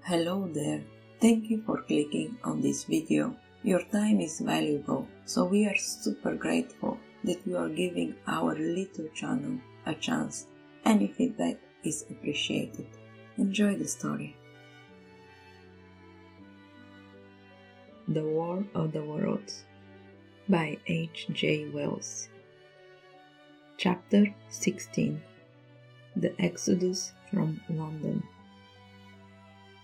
Hello there, thank you for clicking on this video. Your time is valuable, so we are super grateful that you are giving our little channel a chance. Any feedback is appreciated. Enjoy the story. The War of the Worlds by hgwells. Chapter 16. The Exodus from London.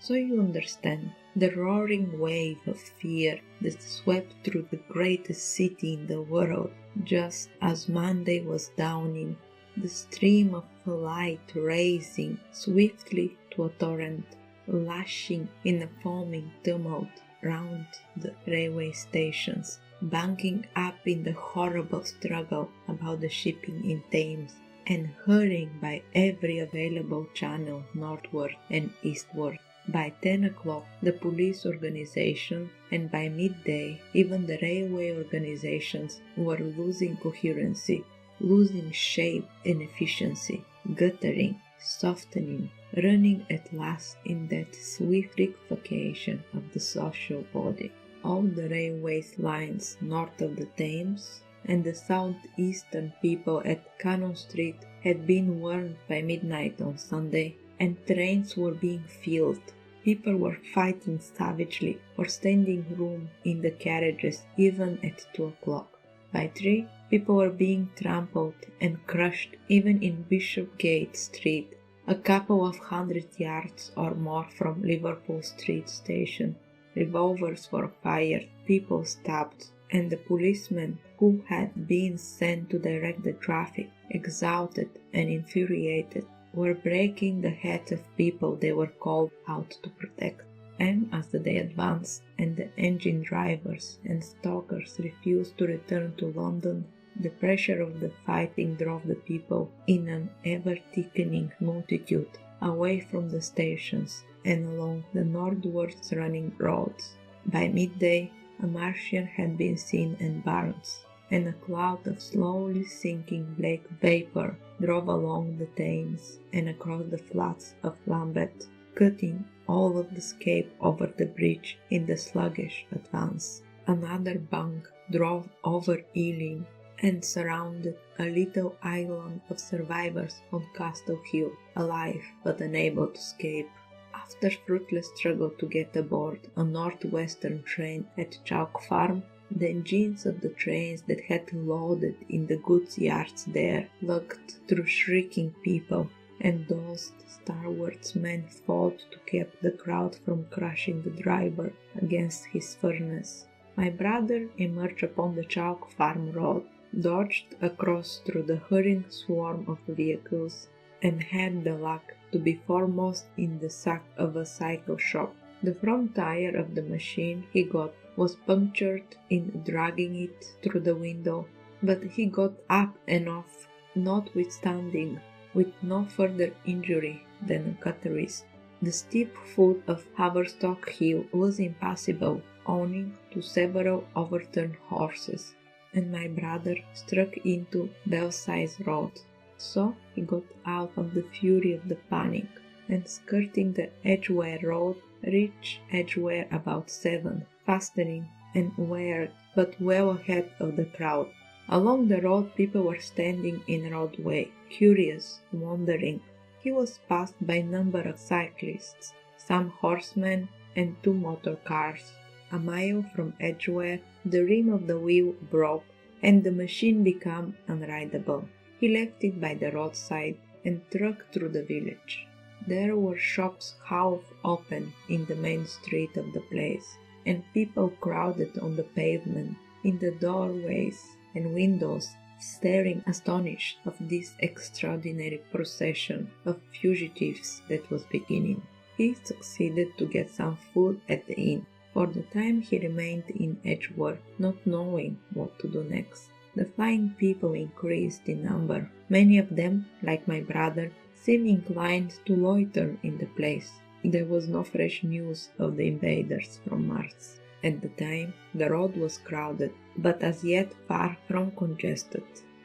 So you understand the roaring wave of fear that swept through the greatest city in the world just as Monday was dawning, the stream of light racing swiftly to a torrent, lashing in a foaming tumult round the railway stations, banking up in the horrible struggle about the shipping in Thames, and hurrying by every available channel northward and eastward. By 10 o'clock, the police organization, and by midday, even the railway organizations were losing coherency, losing shape and efficiency, guttering, softening, running at last in that swift liquefaction of the social body. All the railway lines north of the Thames and the southeastern people at Canon Street had been warned by midnight on Sunday, and trains were being filled. People were fighting savagely for standing room in the carriages even at 2 o'clock. By 3, people were being trampled and crushed even in Bishopgate Street, a couple of 100 yards or more from Liverpool Street Station. Revolvers were fired, people stabbed, and the policemen who had been sent to direct the traffic, exhausted and infuriated, were breaking the heads of people they were called out to protect. And as the day advanced and the engine drivers and stokers refused to return to London, the pressure of the fighting drove the people in an ever-thickening multitude away from the stations and along the northwards running roads. By midday, a Martian had been seen in Barnes, and a cloud of slowly sinking black vapor drove along the Thames and across the flats of Lambeth, cutting all of the scape over the bridge in the sluggish advance. Another bank drove over Ealing and surrounded a little island of survivors on Castle Hill, alive but unable to escape. After fruitless struggle to get aboard a northwestern train at Chalk Farm, the engines of the trains that had loaded in the goods yards there lugged through shrieking people, and those stalwart men fought to keep the crowd from crushing the driver against his furnace. My brother emerged upon the Chalk Farm road, dodged across through the hurrying swarm of vehicles, and had the luck to be foremost in the sack of a cycle shop. The front tire of the machine he got was punctured in dragging it through the window, but he got up and off, notwithstanding, with no further injury than a cut wrist. The steep foot of Haverstock Hill was impassable, owing to several overturned horses, and my brother struck into Belsize Road. So he got out of the fury of the panic, and skirting the Edgware Road, reached Edgware about 7, fastening and weird, but well ahead of the crowd. Along the road people were standing in roadway, curious, wondering. He was passed by a number of cyclists, some horsemen and 2 motor cars. A mile from Edgware, the rim of the wheel broke, and the machine became unrideable. He left it by the roadside and trucked through the village. There were shops half open in the main street of the place, and people crowded on the pavement, in the doorways and windows, staring astonished of this extraordinary procession of fugitives that was beginning. He succeeded to get some food at the inn. For the time he remained in Edgeworth, not knowing what to do next. The flying people increased in number. Many of them, like my brother, seemed inclined to loiter in the place. There was no fresh news of the invaders from Mars. At the time, the road was crowded, but as yet far from congested.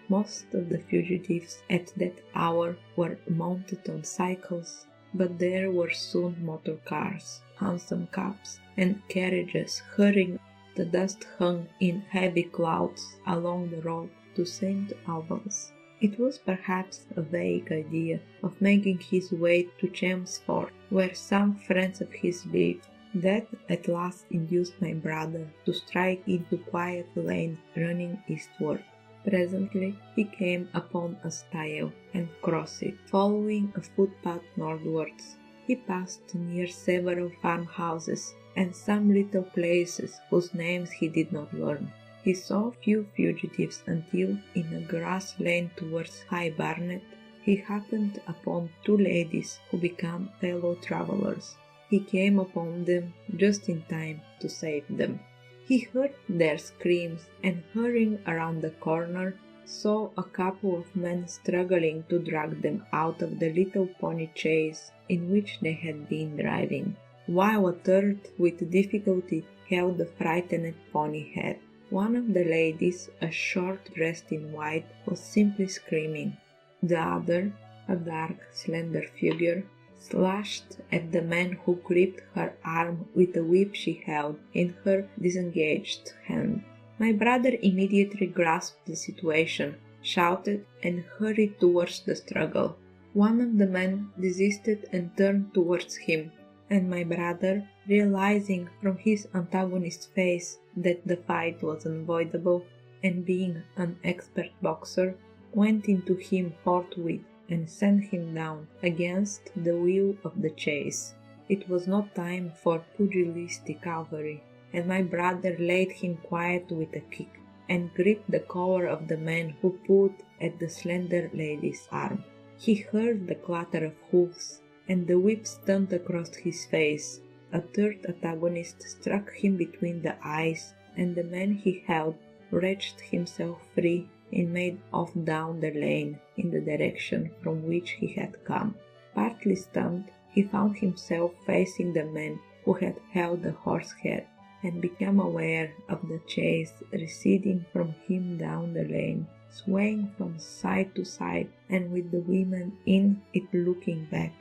Most of the fugitives at that hour were mounted on cycles, But there were soon motor cars, hansom cabs, and carriages hurrying. The dust hung in heavy clouds along the road to St. Albans. It was perhaps a vague idea of making his way to Chelmsford, where some friends of his lived, that at last induced my brother to strike into quiet lane running eastward. Presently he came upon a stile and crossed it, following a footpath northwards. He passed near several farmhouses and some little places whose names he did not learn. He saw few fugitives until, in a grass lane towards High Barnet, he happened upon two ladies who became fellow travellers. He came upon them just in time to save them. He heard their screams and, hurrying around the corner, saw a couple of men struggling to drag them out of the little pony chaise in which they had been driving, while a third with difficulty held the frightened pony head. One of the ladies, a short dressed in white, was simply screaming. The other, a dark, slender figure, slashed at the man who gripped her arm with a whip she held in her disengaged hand. My brother immediately grasped the situation, shouted, and hurried towards the struggle. One of the men desisted and turned towards him, and my brother, realizing from his antagonist's face that the fight was unavoidable, and being an expert boxer, went into him forthwith and sent him down against the wheel of the chaise. It was not time for pugilistic cavalry, and my brother laid him quiet with a kick, and gripped the collar of the man who pulled at the slender lady's arm. He heard the clatter of hoofs, and the whip stunned across his face. A third antagonist struck him between the eyes, and the man he held wrenched himself free and made off down the lane in the direction from which he had come. Partly stunned, he found himself facing the man who had held the horse head, and became aware of the chaise receding from him down the lane, swaying from side to side, and with the women in it looking back.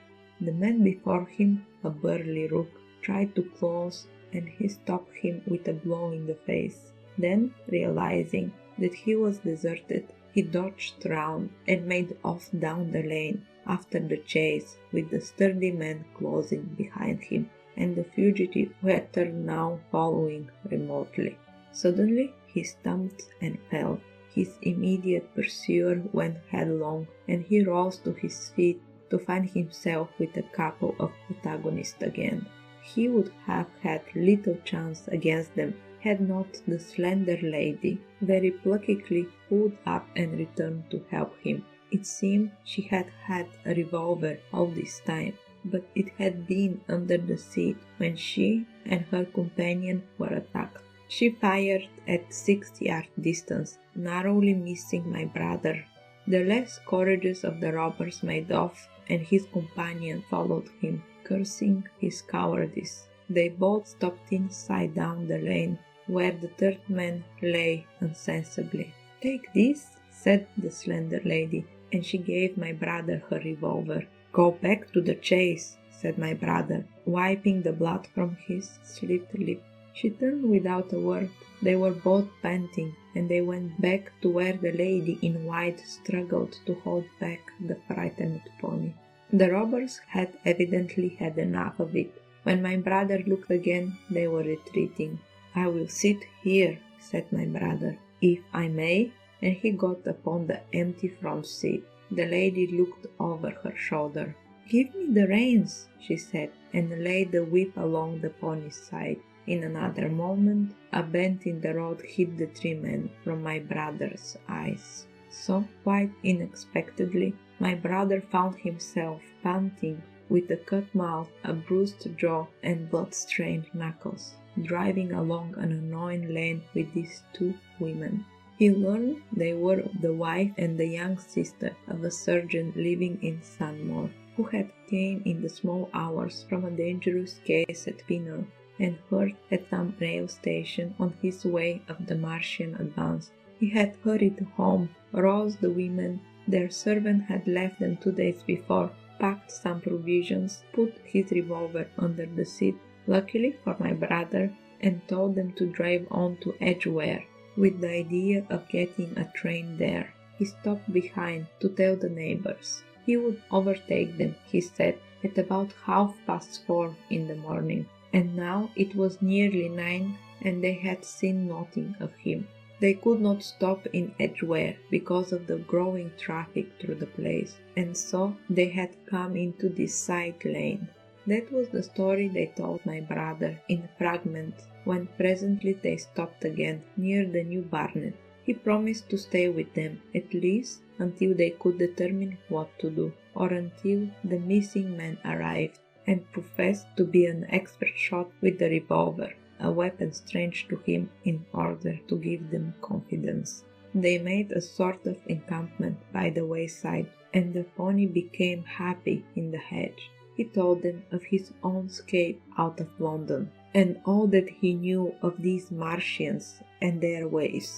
The man before him, a burly rook, tried to close, and he stopped him with a blow in the face. Then, realizing that he was deserted, he dodged round and made off down the lane after the chaise, with the sturdy man closing behind him, and the fugitive who had turned now following remotely. Suddenly he stumped and fell. His immediate pursuer went headlong, and he rose to his feet to find himself with a couple of protagonists again. He would have had little chance against them had not the slender lady very pluckily pulled up and returned to help him. It seemed she had had a revolver all this time, but it had been under the seat when she and her companion were attacked. She fired at 6 yards distance, narrowly missing my brother. The less courageous of the robbers made off, and his companion followed him, cursing his cowardice. They both stopped inside down the lane, where the third man lay insensibly. "Take this," said the slender lady, and she gave my brother her revolver. "Go back to the chaise," said my brother, wiping the blood from his slit lip. She turned without a word. They were both panting, and they went back to where the lady in white struggled to hold back the frightened pony. The robbers had evidently had enough of it. When my brother looked again, they were retreating. "I will sit here," said my brother, "if I may," and he got upon the empty front seat. The lady looked over her shoulder. "Give me the reins," she said, and laid the whip along the pony's side. In another moment, a bend in the road hid the three men from my brother's eyes. So, quite unexpectedly, my brother found himself panting, with a cut mouth, a bruised jaw, and blood-stained knuckles, driving along an unknown lane with these two women. He learned they were the wife and the young sister of a surgeon living in Stanmore, who had came in the small hours from a dangerous case at Pinner, and hurt at some rail station on his way of the Martian advance. He had hurried home, roused the women. Their servant had left them 2 days before, packed some provisions, put his revolver under the seat, luckily for my brother, and told them to drive on to Edgware, with the idea of getting a train there. He stopped behind to tell the neighbors. He would overtake them, he said, at about 4:30 in the morning, and now it was nearly 9 and they had seen nothing of him. They could not stop in Edgware because of the growing traffic through the place, and so they had come into this side lane. That was the story they told my brother in fragments when presently they stopped again near the new Barnet. He promised to stay with them, at least until they could determine what to do, or until the missing man arrived, and professed to be an expert shot with the revolver, a weapon strange to him, in order to give them confidence. They made a sort of encampment by the wayside, and the pony became happy in the hedge. He told them of his own escape out of London, and all that he knew of these Martians and their ways.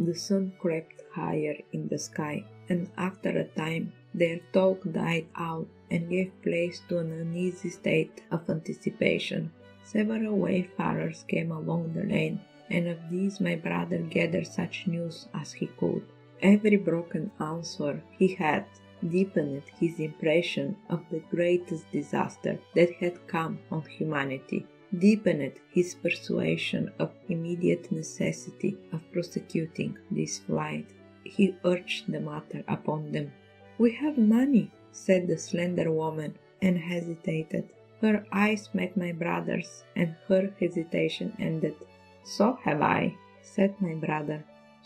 The sun crept higher in the sky, and after a time their talk died out and gave place to an uneasy state of anticipation. Several wayfarers came along the lane, and of these my brother gathered such news as he could. Every broken answer he had deepened his impression of the greatest disaster that had come on humanity, deepened his persuasion of immediate necessity of prosecuting this flight. He urged the matter upon them. "We have money," said the slender woman, and hesitated. Her eyes met my brother's, and her hesitation ended. "So have I," said my brother.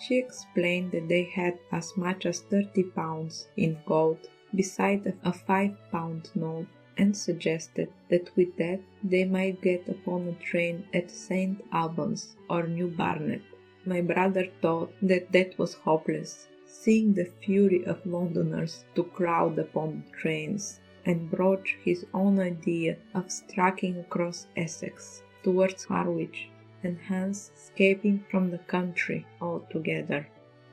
She explained that they had as much as 30 pounds in gold, beside a 5-pound note, and suggested that with that they might get upon a train at St. Albans or New Barnet. My brother thought that that was hopeless, seeing the fury of Londoners to crowd upon trains, and broached his own idea of striking across Essex towards Harwich, and hence escaping from the country altogether.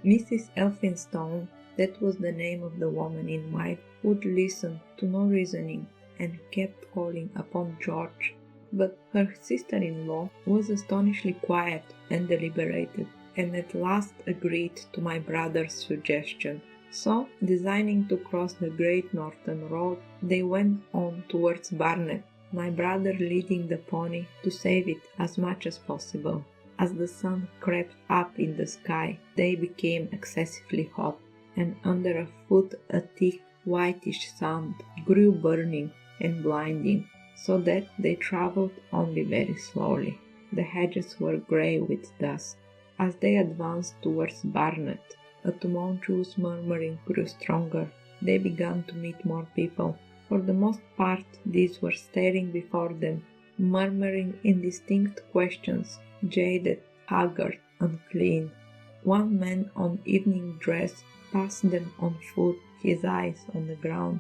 Mrs. Elphinstone, that was the name of the woman in white, would listen to no reasoning, and kept calling upon George, but her sister-in-law was astonishingly quiet and deliberated, and at last agreed to my brother's suggestion. So, designing to cross the Great Northern Road, they went on towards Barnet, my brother leading the pony to save it as much as possible. As the sun crept up in the sky, they became excessively hot, and under a foot a thick whitish sand grew burning and blinding, so that they travelled only very slowly. The hedges were grey with dust. As they advanced towards Barnet, a tumultuous murmuring grew stronger. They began to meet more people. For the most part, these were staring before them, murmuring indistinct questions, jaded, haggard, unclean. One man on evening dress passed them on foot, his eyes on the ground.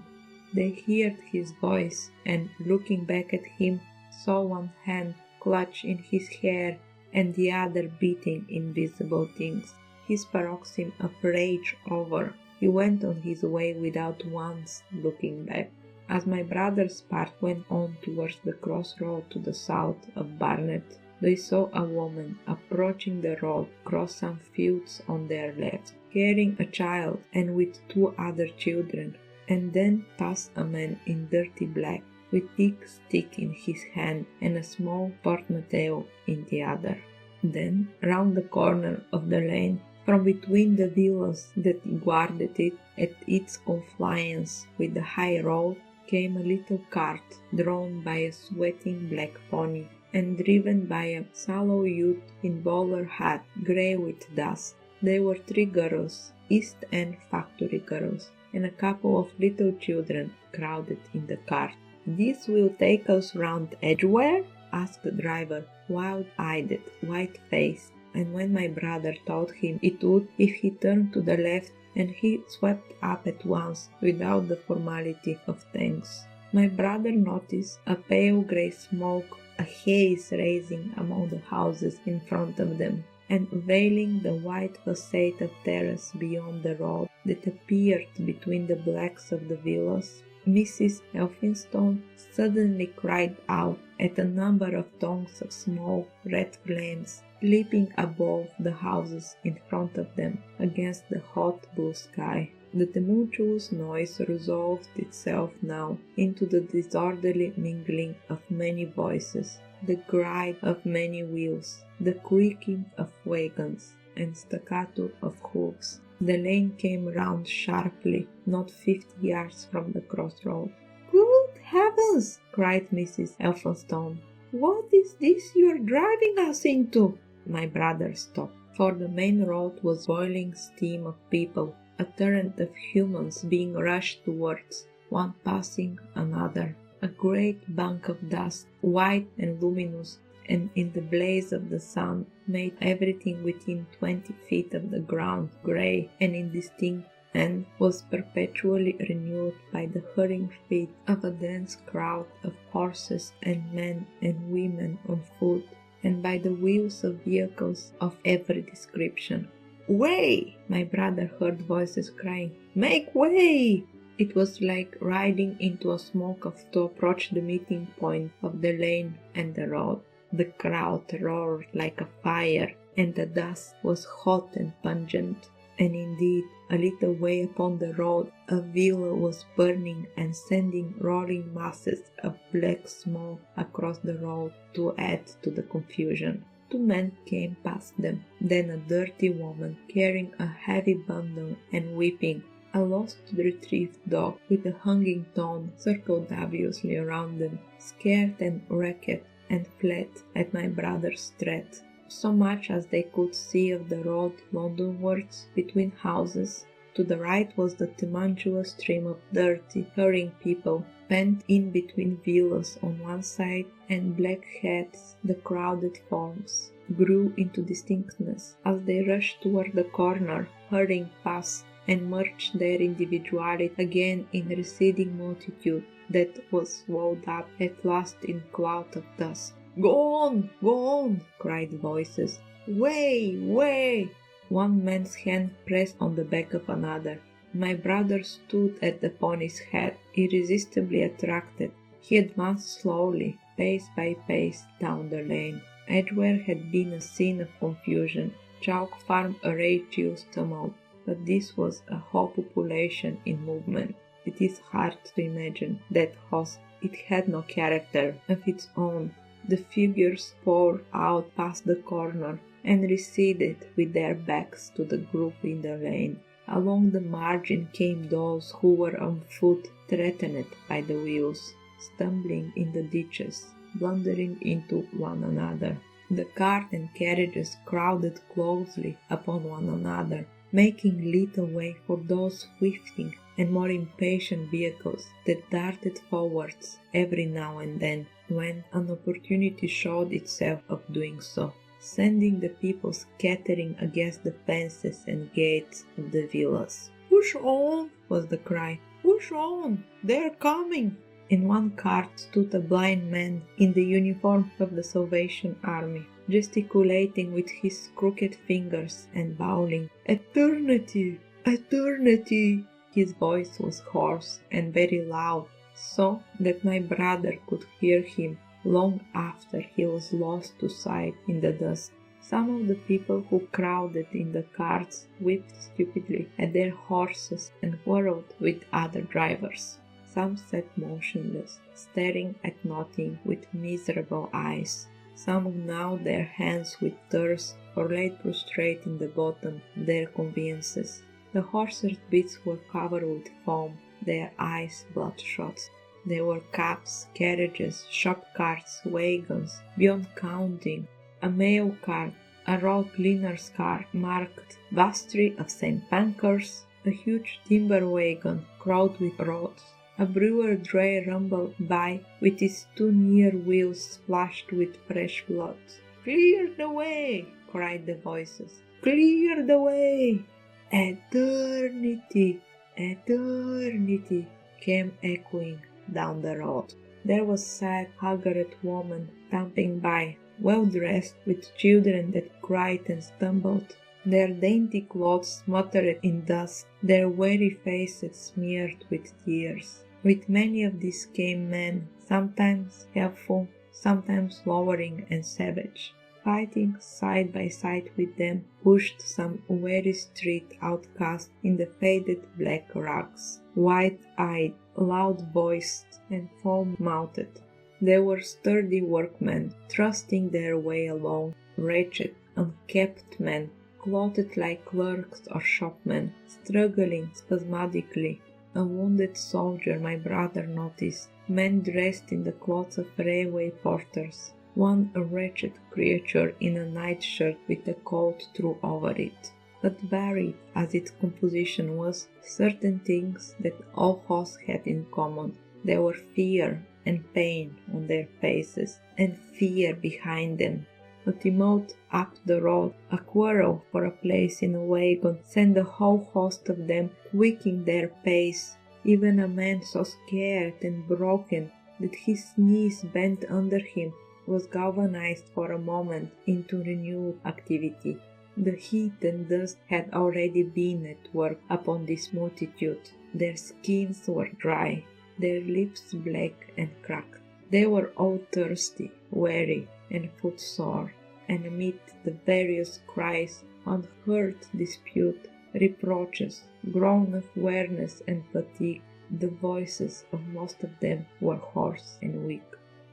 They heard his voice, and, looking back at him, saw one hand clutch in his hair and the other beating invisible things. His paroxysm of rage over, he went on his way without once looking back. As my brother's part went on towards the crossroad to the south of Barnet, they saw a woman approaching the road across some fields on their left, carrying a child and with 2 other children, and then passed a man in dirty black, with a thick stick in his hand and a small portmanteau in the other. Then, round the corner of the lane, from between the villas that guarded it at its confluence with the high road, came a little cart drawn by a sweating black pony, and driven by a sallow youth in bowler hat, grey with dust. There were 3 girls, East End factory girls, and a couple of little children crowded in the cart. "This will take us round Edgware?" asked the driver, wild-eyed, white-faced, and when my brother told him it would if he turned to the left, and he swept up at once without the formality of thanks. My brother noticed a pale grey smoke, a haze rising among the houses in front of them, and veiling the white facade of terrace beyond the road that appeared between the blacks of the villas. Mrs. Elphinstone suddenly cried out at a number of tongues of small red flames leaping above the houses in front of them against the hot blue sky. The tumultuous noise resolved itself now into the disorderly mingling of many voices, the grind of many wheels, the creaking of wagons, and staccato of hoofs. The lane came round sharply, not 50 yards from the crossroad. "Good heavens!" cried Mrs. Elphinstone. "What is this you are driving us into?" My brother stopped, for the main road was boiling steam of people, a torrent of humans being rushed towards, one passing another, a great bank of dust, white and luminous, and in the blaze of the sun made everything within 20 feet of the ground grey and indistinct, and was perpetually renewed by the hurrying feet of a dense crowd of horses and men and women on foot, and by the wheels of vehicles of every description. "Way!" my brother heard voices crying. "Make way!" It was like riding into a smoke to approach the meeting point of the lane and the road. The crowd roared like a fire, and the dust was hot and pungent. And indeed, a little way upon the road, a villa was burning and sending roaring masses of black smoke across the road to add to the confusion. 2 men came past them, then a dirty woman carrying a heavy bundle and weeping. A lost retrieved dog with a hanging tongue circled obviously around them, scared and wrecked, and fled at my brother's threat. So much as they could see of the road Londonwards between houses. To the right was the tumultuous stream of dirty, hurrying people, pent in between villas on one side, and black heads, the crowded forms, grew into distinctness as they rushed toward the corner, hurrying past, and merged their individuality again in receding multitude that was swallowed up at last in cloud of dust. Go on!" cried voices. "Way! Way!" One man's hand pressed on the back of another. My brother stood at the pony's head, irresistibly attracted. He advanced slowly, pace by pace, down the lane. Edgware had been a scene of confusion, Chalk Farm a righteous tumult, but this was a whole population in movement. It is hard to imagine that host. It had no character of its own. The figures poured out past the corner and receded with their backs to the group in the lane. Along the margin came those who were on foot, threatened by the wheels, stumbling in the ditches, blundering into one another. The cart and carriages crowded closely upon one another, making little way for those swifting and more impatient vehicles that darted forwards every now and then when an opportunity showed itself of doing so, sending the people scattering against the fences and gates of the villas. "Push on!" was the cry. "Push on! They're coming!" In one cart stood a blind man in the uniform of the Salvation Army, gesticulating with his crooked fingers and bawling, "Eternity! Eternity!" His voice was hoarse and very loud, so that my brother could hear him long after he was lost to sight in the dust. Some of the people who crowded in the carts whipped stupidly at their horses and quarreled with other drivers. Some sat motionless, staring at nothing with miserable eyes. Some gnawed their hands with thirst or lay prostrate in the bottom of their conveyances. The horses' bits were covered with foam, their eyes bloodshot. There were cabs, carriages, shop carts, wagons, beyond counting, a mail cart, a road cleaner's cart marked Vastry of St. Pancras, a huge timber wagon crowded with rods. A brewer dray rumbled by with its 2 near wheels splashed with fresh blood. "Clear the way!" cried the voices. "Clear the way!" "Eternity! Eternity!" came echoing down the road. There was a sad, haggard woman tramping by, well dressed, with children that cried and stumbled, their dainty clothes smothered in dust, their weary faces smeared with tears. With many of these came men, sometimes helpful, sometimes lowering and savage. Fighting side by side with them pushed some weary street outcast in the faded black rags, wide-eyed, loud-voiced, and foul-mouthed. They were sturdy workmen, thrusting their way along, wretched, unkempt men, clothed like clerks or shopmen, struggling spasmodically. A wounded soldier my brother noticed, men dressed in the clothes of railway porters, one a wretched creature in a nightshirt with a coat thrown over it. But varied as its composition was, certain things that all hosts had in common. There were fear and pain on their faces, and fear behind them. A tumult up the road, a quarrel for a place in a wagon, sent the whole host of them quicking their pace. Even a man so scared and broken that his knees bent under him was galvanized for a moment into renewed activity. The heat and dust had already been at work upon this multitude. Their skins were dry, their lips black and cracked. They were all thirsty, weary, and footsore, and amid the various cries, unheard dispute, reproaches, groan of weariness and fatigue, the voices of most of them were hoarse and weak.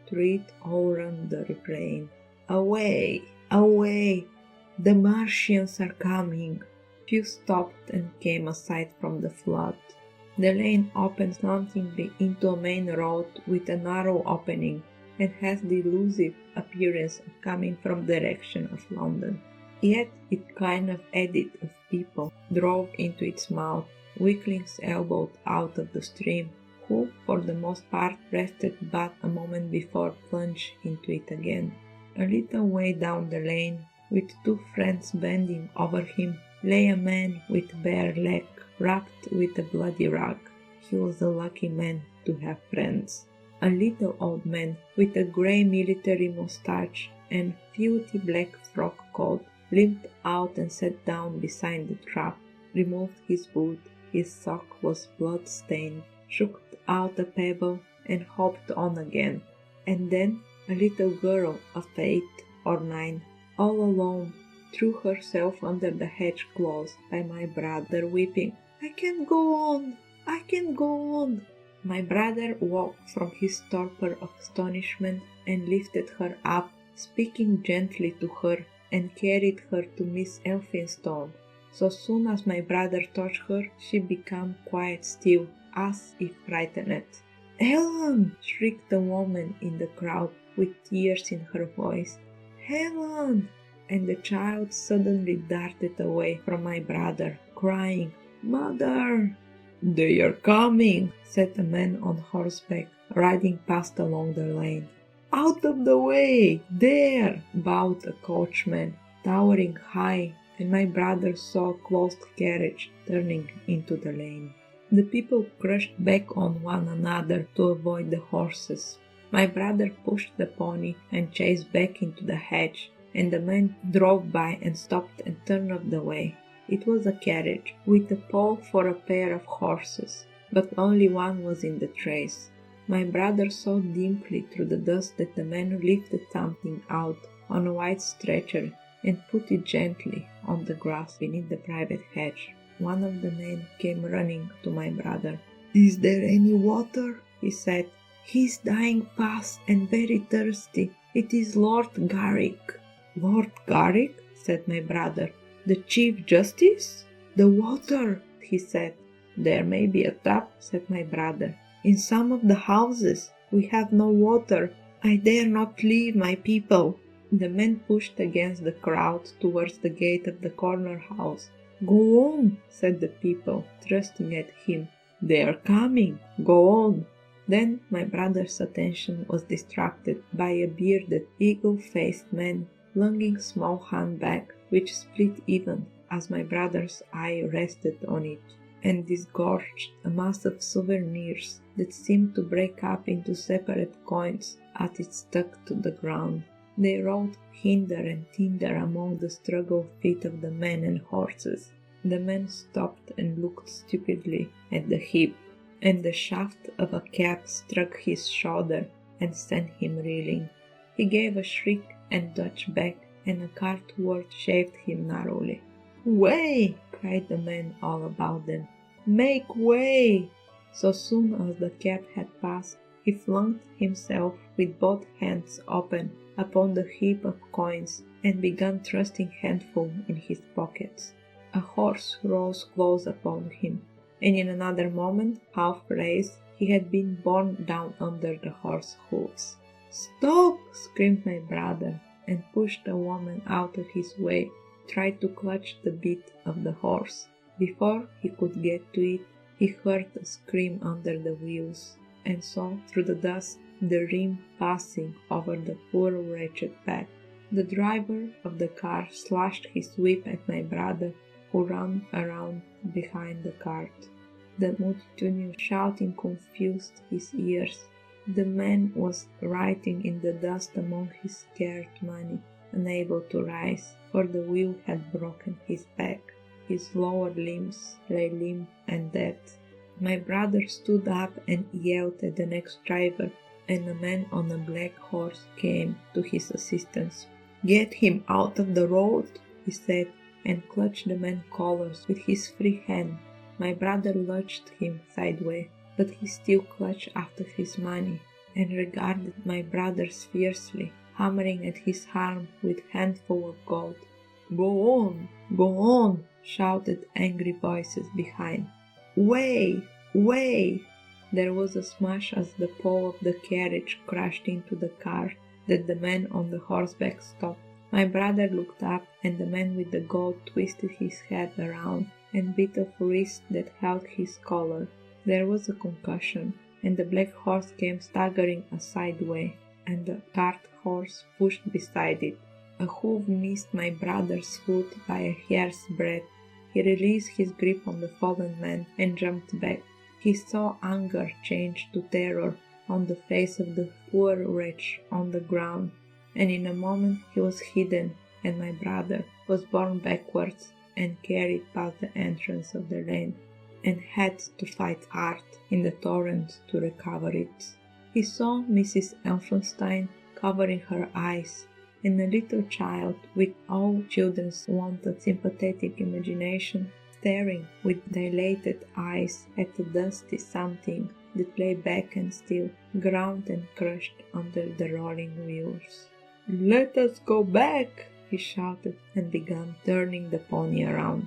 Through it all ran the refrain, "Away! Away! The Martians are coming!" Few stopped and came aside from the flood. The lane opened slantingly into a main road with a narrow opening, and has the elusive appearance of coming from the direction of London. Yet it kind of eddy of people drove into its mouth, weaklings elbowed out of the stream, who for the most part rested but a moment before plunged into it again. A little way down the lane, with two friends bending over him, lay a man with bare leg, wrapped with a bloody rag. He was a lucky man to have friends. A little old man with a grey military moustache and filthy black frock coat limped out and sat down beside the trap, removed his boot, his sock was blood-stained, shook out a pebble and hopped on again. And then a little girl of 8 or 9, all alone, threw herself under the hgwells by my brother, weeping, "I can't go on! I can't go on!" My brother woke from his torpor of astonishment and lifted her up, speaking gently to her, and carried her to Miss Elphinstone. So soon as my brother touched her, she became quite still, as if frightened. "Helen!" shrieked the woman in the crowd, with tears in her voice. "Helen!" And the child suddenly darted away from my brother, crying, "Mother!" "They are coming," said a man on horseback, riding past along the lane. "Out of the way! There!" bowed a coachman, towering high, and my brother saw a closed carriage turning into the lane. The people crushed back on one another to avoid the horses. My brother pushed the pony and chased back into the hedge, and the man drove by and stopped and turned up the way. It was a carriage, with a pole for a pair of horses, but only one was in the trace. My brother saw dimly through the dust that the man lifted something out on a white stretcher and put it gently on the grass beneath the private hedge. One of the men came running to my brother. "Is there any water?" he said. "He's dying fast and very thirsty. It is Lord Garrick." "Lord Garrick?" said my brother. "The Chief Justice?" "The water," he said. "There may be a tap," said my brother. "In some of the houses. We have no water. I dare not leave my people." The man pushed against the crowd towards the gate of the corner house. "Go on," said the people, thrusting at him. "They are coming. Go on." Then my brother's attention was distracted by a bearded, eagle-faced man, flinging small handbag, which split even as my brother's eye rested on it, and disgorged a mass of souvenirs that seemed to break up into separate coins as it stuck to the ground. They rolled hinder and tinder among the struggled feet of the men and horses. The men stopped and looked stupidly at the heap. and the shaft of a cap struck his shoulder and sent him reeling. He gave a shriek and dodged back, and a cartwheel shaved him narrowly. "Way!" cried the men all about them. "Make way!" So soon as the cap had passed, he flung himself with both hands open upon the heap of coins and began thrusting handfuls in his pockets. A horse rose close upon him, and in another moment, half raised, he had been borne down under the horse's hoofs. "Stop!" screamed my brother, and pushed the woman out of his way, tried to clutch the bit of the horse. Before he could get to it, he heard a scream under the wheels, and saw through the dust the rim passing over the poor wretched back. The driver of the car slashed his whip at my brother, who ran around behind the cart. The multitudinous shouting confused his ears. The man was writhing in the dust among his scared money, unable to rise, for the wheel had broken his back. His lower limbs lay limp and dead. My brother stood up and yelled at the next driver, and a man on a black horse came to his assistance. "Get him out of the road," he said, and clutched the man's collars with his free hand. My brother lurched him sideways, but he still clutched after his money, and regarded my brothers fiercely, hammering at his arm with handful of gold. Go on, shouted angry voices behind. Way! There was a smash as the pole of the carriage crashed into the car, that the man on the horseback stopped. My brother looked up, and the man with the gold twisted his head around and bit off a wrist that held his collar. There was a concussion, and the black horse came staggering a sideway, and the cart horse pushed beside it. A hoof missed my brother's foot by a hair's breadth. He released his grip on the fallen man and jumped back. He saw anger change to terror on the face of the poor wretch on the ground, and in a moment he was hidden, and my brother was borne backwards and carried past the entrance of the lane, and had to fight hard in the torrent to recover it. He saw Mrs. Elphinstone covering her eyes, and a little child, with all children's wonted sympathetic imagination, staring with dilated eyes at the dusty something that lay back and still, ground and crushed under the rolling wheels. "Let us go back!" he shouted, and began turning the pony around.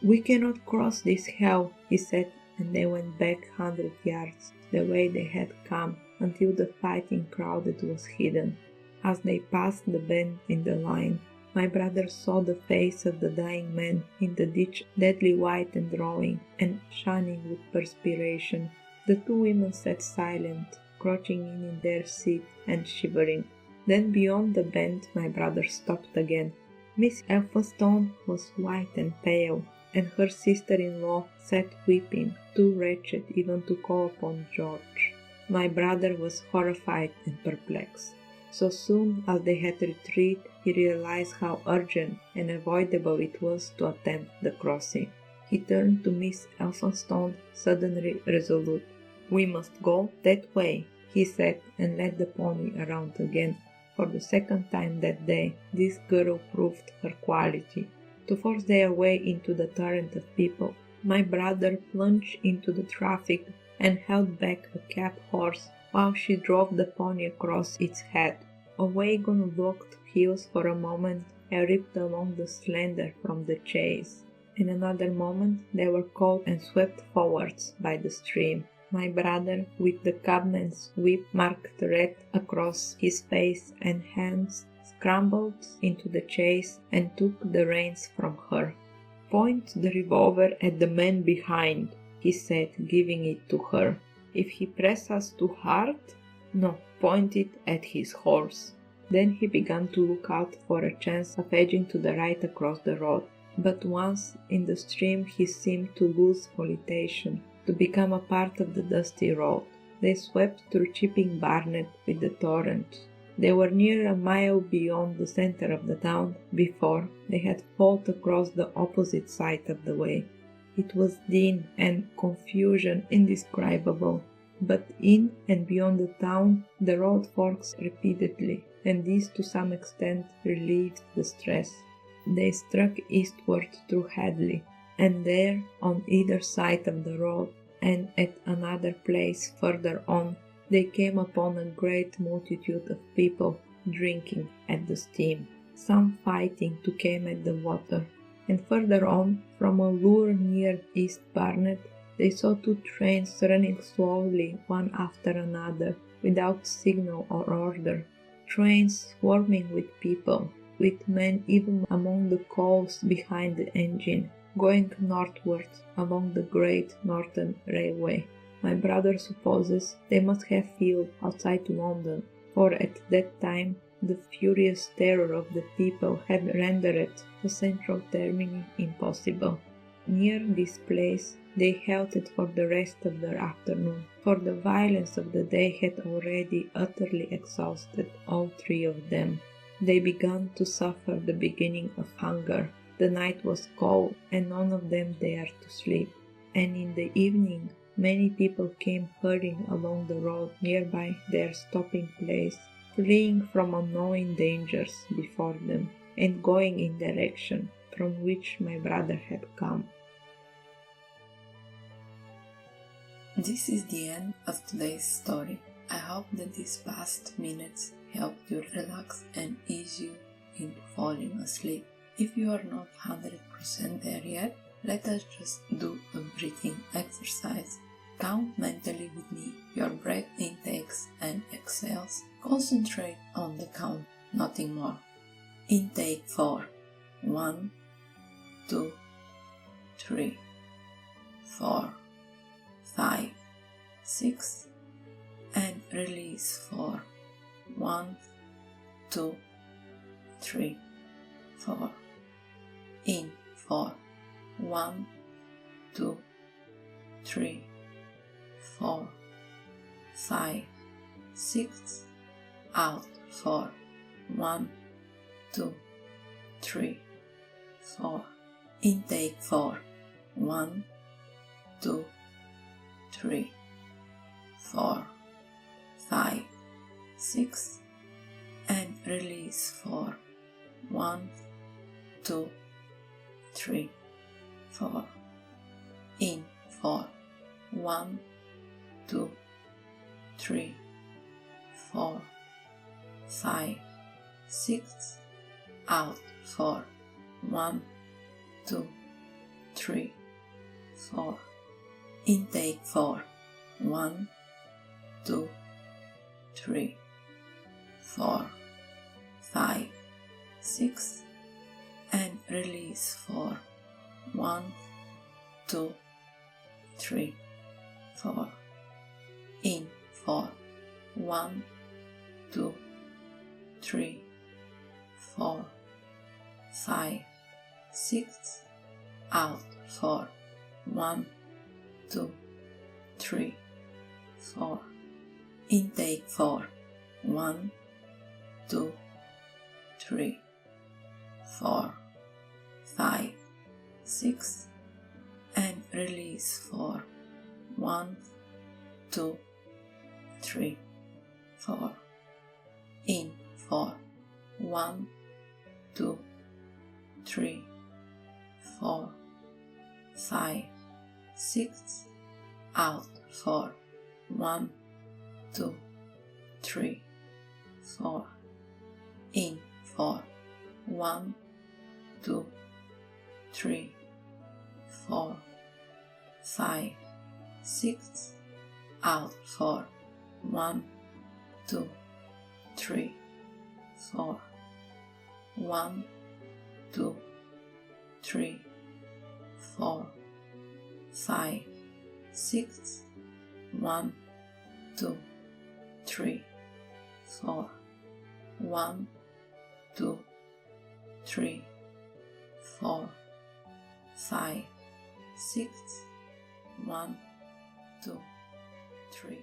"We cannot cross this hell," he said, and they went back 100 yards, the way they had come, until the fighting crowd was hidden. As they passed the bend in the line, my brother saw the face of the dying man in the ditch, deadly white and drawing, and shining with perspiration. The two women sat silent, crouching in their seat and shivering. Then beyond the bend my brother stopped again. Miss Elphinstone was white and pale, and her sister-in-law sat weeping, too wretched even to call upon George. My brother was horrified and perplexed. So soon as they had retreated, he realized how urgent and avoidable it was to attempt the crossing. He turned to Miss Elphinstone, suddenly resolute. "We must go that way," he said, and led the pony around again. For the second time that day, this girl proved her quality. To force their way into the torrent of people, my brother plunged into the traffic and held back a cab horse while she drove the pony across its head. A wagon locked heels for a moment and ripped along the slender from the chase. In another moment they were caught and swept forwards by the stream. My brother, with the cabman's whip marked red across his face and hands, scrambled into the chase and took the reins from her. "Point the revolver at the man behind," he said, giving it to her. "If he presses us too hard, no, point it at his horse." Then he began to look out for a chance of edging to the right across the road. But once in the stream he seemed to lose volition, to become a part of the dusty road. They swept through Chipping Barnet with the torrent. They were near a mile beyond the center of the town before they had fought across the opposite side of the way. It was din and confusion indescribable. But in and beyond the town, the road forks repeatedly, and this to some extent relieved the stress. They struck eastward through Hadley, and there, on either side of the road, and at another place further on, they came upon a great multitude of people drinking at the stream, some fighting to come at the water. And further on, from a lure near East Barnet, they saw 2 trains running slowly one after another, without signal or order, trains swarming with people, with men even among the coals behind the engine, going northward along the Great Northern Railway. My brother supposes they must have filled outside London, for at that time the furious terror of the people had rendered the central termini impossible. Near this place they halted for the rest of the afternoon, for the violence of the day had already utterly exhausted all 3 of them. They began to suffer the beginning of hunger. The night was cold, and none of them dared to sleep. And in the evening, many people came hurrying along the road nearby their stopping place, fleeing from unknown dangers before them, and going in direction from which my brother had come. This is the end of today's story. I hope that these past minutes helped you relax and ease you into falling asleep. If you are not 100% there yet, let us just do a breathing exercise. Count mentally with me your breath intakes and exhales. Concentrate on the count, nothing more. Intake 4. 1, 2, 3, 4, 5, 6, and release 4. 1, 2, 3, 4. In 4. 1, 2, 3, 4, 5, 6. Out 4. 1, 2, 3, 4. Intake 4. 1, 2, 3, 4, 5, 6, and release 4. 1, 2, 3, 4. In 4. 1, 2, 3, 4, 5, 6. Out 4. 1, 2, 3, 4. Intake 4. 1, 2, 3, 4, 5, 6, and release 4. 1, 2, 3, 4. In 4. 1, 2, 3, 4, 5, 6. Out 4. 1, 2, 3, 4. Intake 4. 1, 2, 3, 4, 5, 6, and release 4. 1, 2, 3, 4. In 4. 1, 2, 3, 4, 5, 6. Out 4. 1, 2, 3, 4. In 4. 1, 2, 3, 4, 5, 6. Out 4. 1, 2, 3, 4. 1, 2, 3, 4, 5, 6. 1, 2, 3, 4. 1, 2, 3, 4, 5, 6. 1, 2, 3.